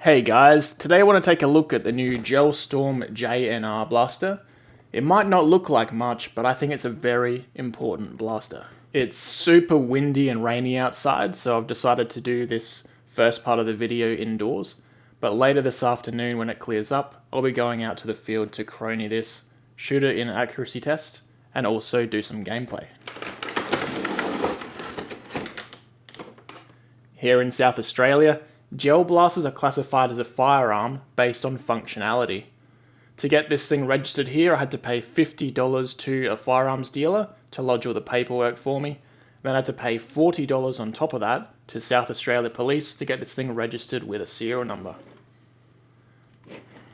Hey guys, today I want to take a look at the new Gel Storm JNR blaster. It might not look like much, but I think it's a very important blaster. It's super windy and rainy outside, so I've decided to do this first part of the video indoors. But later this afternoon when it clears up, I'll be going out to the field to Chrony this, shoot it in an accuracy test, and also do some gameplay. Here in South Australia, gel blasters are classified as a firearm based on functionality. To get this thing registered here, I had to pay $50 to a firearms dealer to lodge all the paperwork for me. Then I had to pay $40 on top of that to South Australia Police to get this thing registered with a serial number.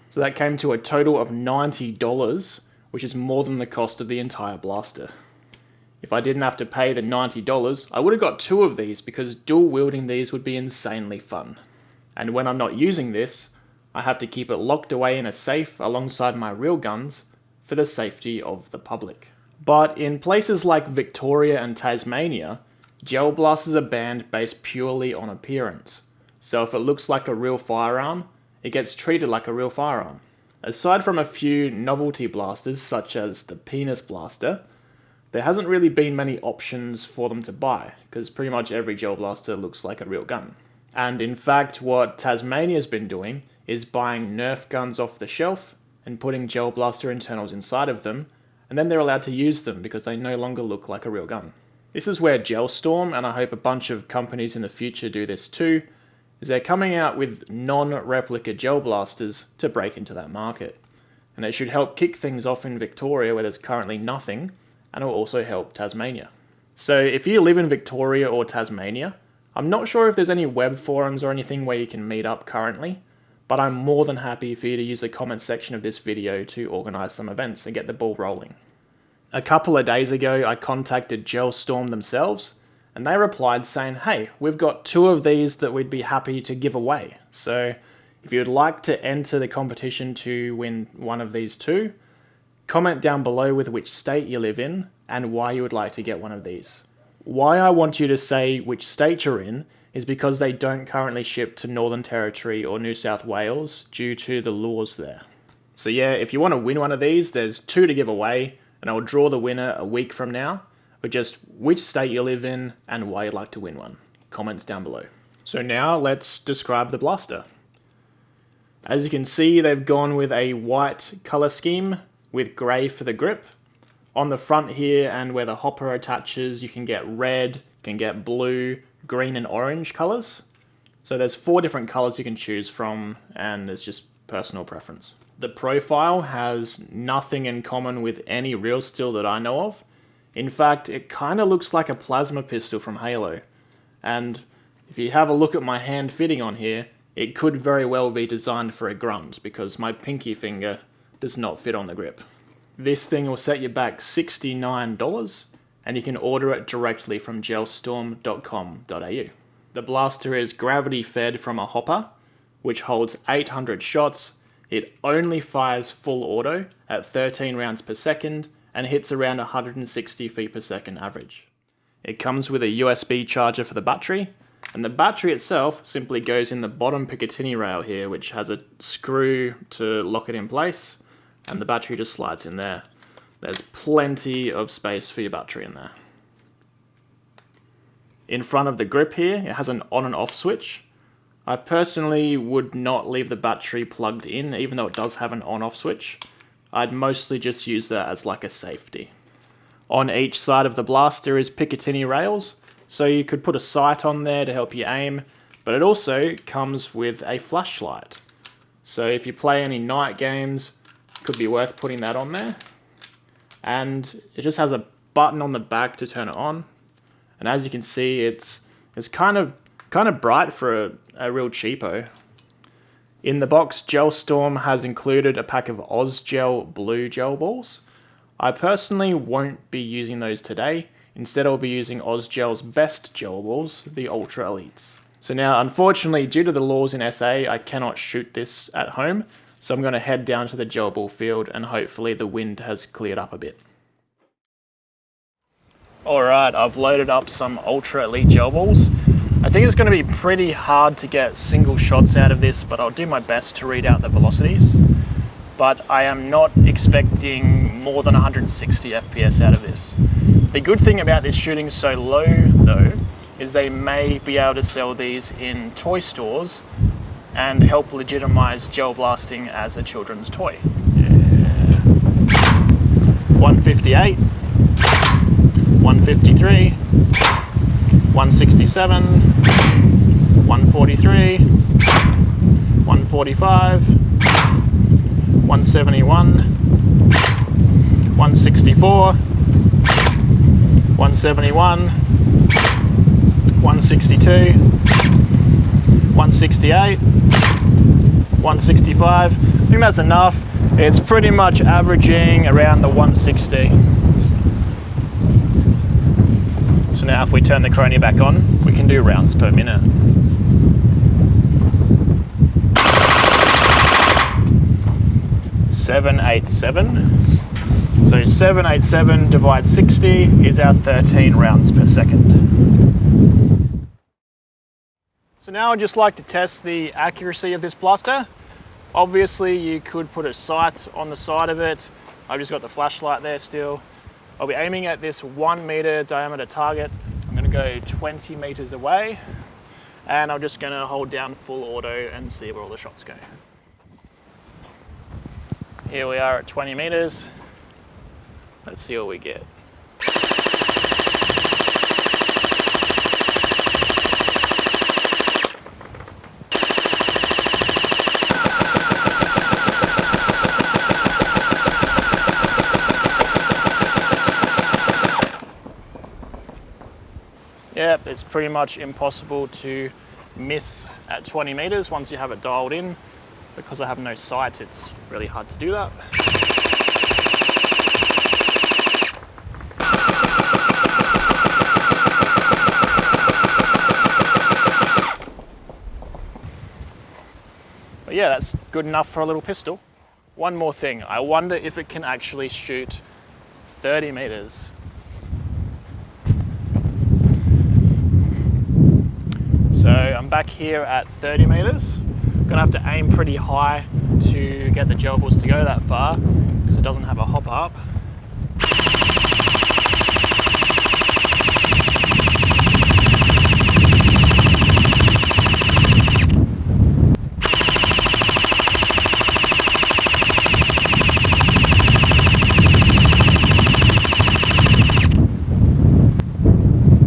So that came to a total of $90, which is more than the cost of the entire blaster. If I didn't have to pay the $90, I would have got two of these because dual wielding these would be insanely fun. And when I'm not using this, I have to keep it locked away in a safe alongside my real guns for the safety of the public. But in places like Victoria and Tasmania, gel blasters are banned based purely on appearance. So if it looks like a real firearm, it gets treated like a real firearm. Aside from a few novelty blasters such as the penis blaster, there hasn't really been many options for them to buy, because pretty much every gel blaster looks like a real gun. And in fact, what Tasmania's been doing is buying Nerf guns off the shelf and putting gel blaster internals inside of them, and then they're allowed to use them because they no longer look like a real gun. This is where Gel Storm, and I hope a bunch of companies in the future do this too, is they're coming out with non-replica gel blasters to break into that market. And it should help kick things off in Victoria where there's currently nothing, and it will also help Tasmania. So if you live in Victoria or Tasmania, I'm not sure if there's any web forums or anything where you can meet up currently, but I'm more than happy for you to use the comment section of this video to organise some events and get the ball rolling. A couple of days ago, I contacted Gel Storm themselves, and they replied saying, hey, we've got two of these that we'd be happy to give away. So if you'd like to enter the competition to win one of these two, comment down below with which state you live in and why you would like to get one of these. Why I want you to say which state you're in is because they don't currently ship to Northern Territory or New South Wales due to the laws there. So yeah, if you want to win one of these, there's two to give away, and I'll draw the winner a week from now, with just which state you live in and why you'd like to win one. Comments down below. So now let's describe the blaster. As you can see, they've gone with a white colour scheme with grey for the grip. On the front here and where the hopper attaches, you can get red, you can get blue, green and orange colours. So there's 4 different colours you can choose from, and it's just personal preference. The profile has nothing in common with any real steel that I know of. In fact, it kind of looks like a plasma pistol from Halo. And if you have a look at my hand fitting on here, it could very well be designed for a grunt because my pinky finger does not fit on the grip. This thing will set you back $69, and you can order it directly from gelstorm.com.au. The blaster is gravity fed from a hopper, which holds 800 shots. It only fires full auto at 13 rounds per second and hits around 160 feet per second average. It comes with a USB charger for the battery, and the battery itself simply goes in the bottom Picatinny rail here, which has a screw to lock it in place, and the battery just slides in there. There's plenty of space for your battery in there. In front of the grip here, it has an on and off switch. I personally would not leave the battery plugged in, even though it does have an on-off switch. I'd mostly just use that as like a safety. On each side of the blaster is Picatinny rails, so you could put a sight on there to help you aim, but it also comes with a flashlight. So if you play any night games, it could be worth putting that on there. And it just has a button on the back to turn it on. And as you can see, it's kind of bright for a real cheapo. In the box, Gel Storm has included a pack of Ozgel blue gel balls. I personally won't be using those today. Instead, I'll be using Ozgel's best gel balls, the Ultra Elites. So now, unfortunately, due to the laws in SA, I cannot shoot this at home. So I'm going to head down to the gel ball field and hopefully the wind has cleared up a bit. Alright, I've loaded up some Ultra Elite gel balls. I think it's going to be pretty hard to get single shots out of this, but I'll do my best to read out the velocities. But I am not expecting more than 160 FPS out of this. The good thing about this shooting so low though, is they may be able to sell these in toy stores and help legitimize gel blasting as a children's toy. Yeah. 158, 153, 167, 143, 145, 171, 164, 171, 162, 168, 165. I think that's enough. It's pretty much averaging around the 160. So now if we turn the Chrony back on, we can do rounds per minute. .787. So 787 divided 60 is our 13 rounds per second. So now I'd just like to test the accuracy of this blaster. Obviously you could put a sight on the side of it. I've just got the flashlight there still. I'll be aiming at this 1 meter diameter target. I'm going to go 20 meters away and I'm just going to hold down full auto and see where all the shots go. Here we are at 20 meters. Let's see what we get. Yep, it's pretty much impossible to miss at 20 meters once you have it dialed in. Because I have no sight, it's really hard to do that. But yeah, that's good enough for a little pistol. One more thing, I wonder if it can actually shoot 30 meters. So I'm back here at 30 meters. Gonna have to aim pretty high to get the gel balls to go that far because it doesn't have a hop up.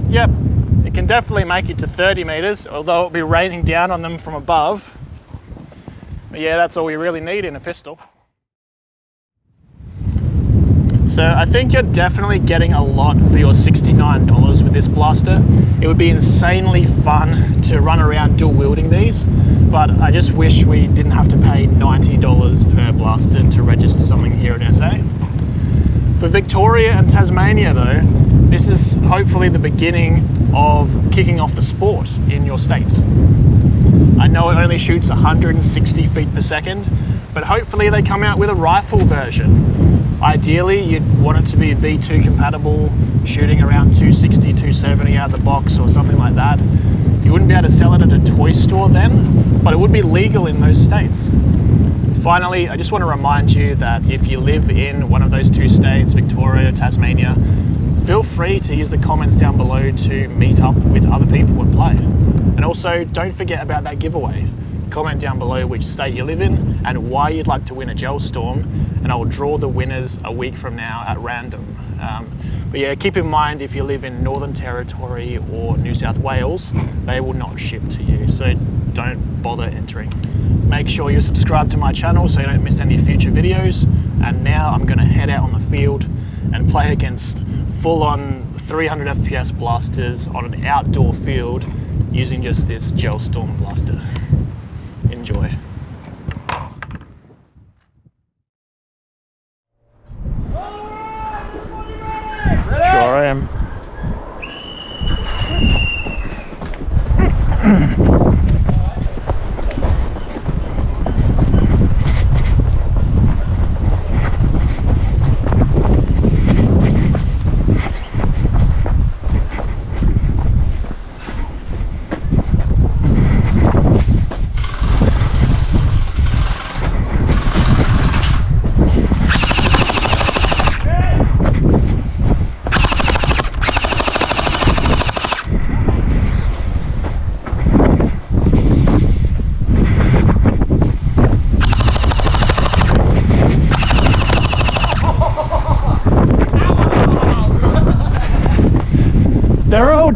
Yep, it can definitely make it to 30 meters, although it'll be raining down on them from above. But yeah, that's all we really need in a pistol. So I think you're definitely getting a lot for your $69 with this blaster. It would be insanely fun to run around dual wielding these, but I just wish we didn't have to pay $90 per blaster to register something here in SA. For Victoria and Tasmania though, this is hopefully the beginning of kicking off the sport in your state. I know it only shoots 160 feet per second, but hopefully they come out with a rifle version. Ideally, you'd want it to be V2 compatible, shooting around 260, 270 out of the box or something like that. You wouldn't be able to sell it at a toy store then, but it would be legal in those states. Finally, I just want to remind you that if you live in one of those two states, Victoria, Tasmania, feel free to use the comments down below to meet up with other people and play. And also, don't forget about that giveaway. Comment down below which state you live in and why you'd like to win a gel storm, and I will draw the winners a week from now at random. But yeah, keep in mind if you live in Northern Territory or New South Wales, they will not ship to you, so don't bother entering. Make sure you subscribe to my channel so you don't miss any future videos. And now I'm going to head out on the field and play against full-on 300 FPS blasters on an outdoor field using just this gel storm blaster. Enjoy. Sure I am.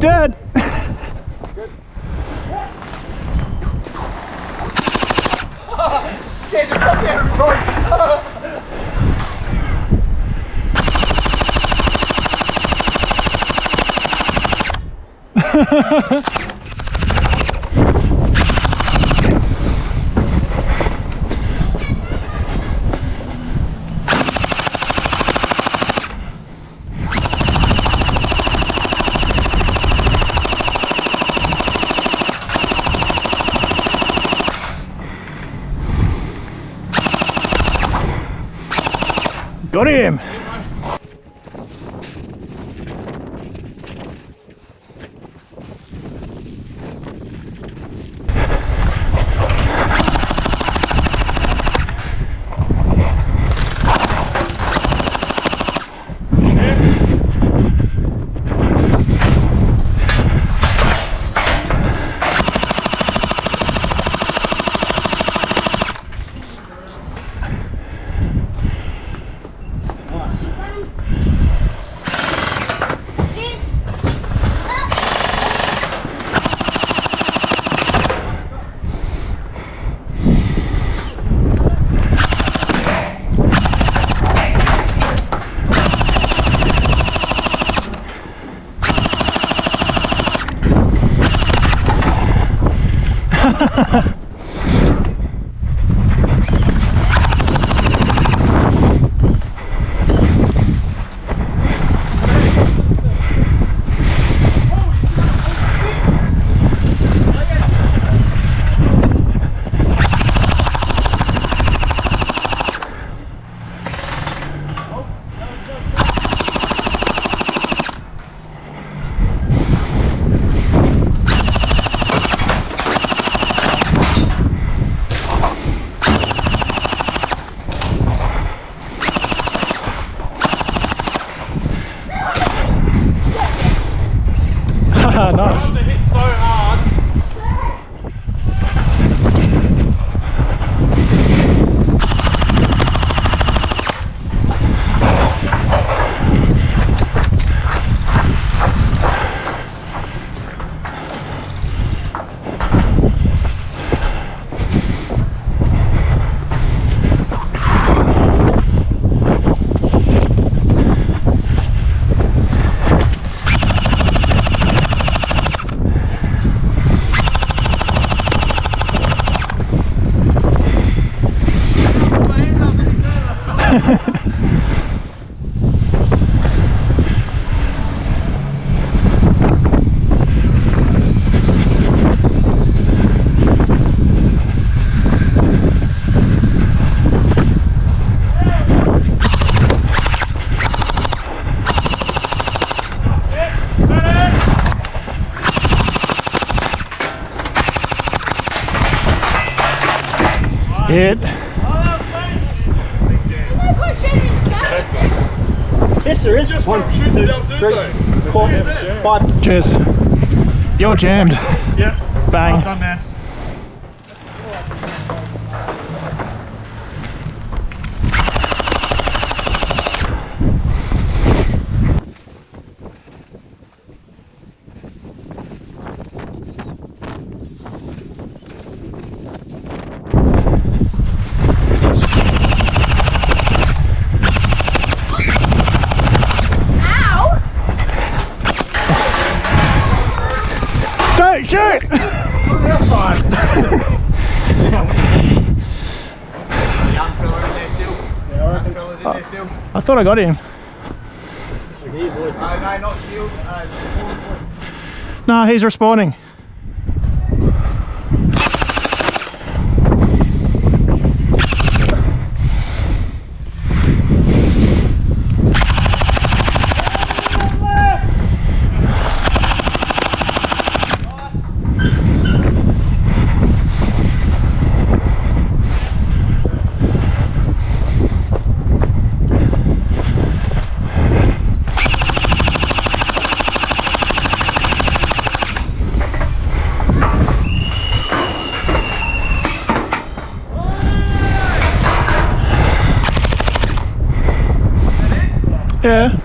dead. Get the fuck out of the road! Got him! Nice. It hit so hard. Hit. Yes, there is. Just 1, shoot 2, the jump, 3, do 4, they? 5. Cheers. You're jammed. Yep. Bang. Well done, man. Don't shoot! That's fine. Young fella in there still. Yeah, I reckon. Young fella's in there still. I thought I got him. No, not still. No, he's respawning. Yeah.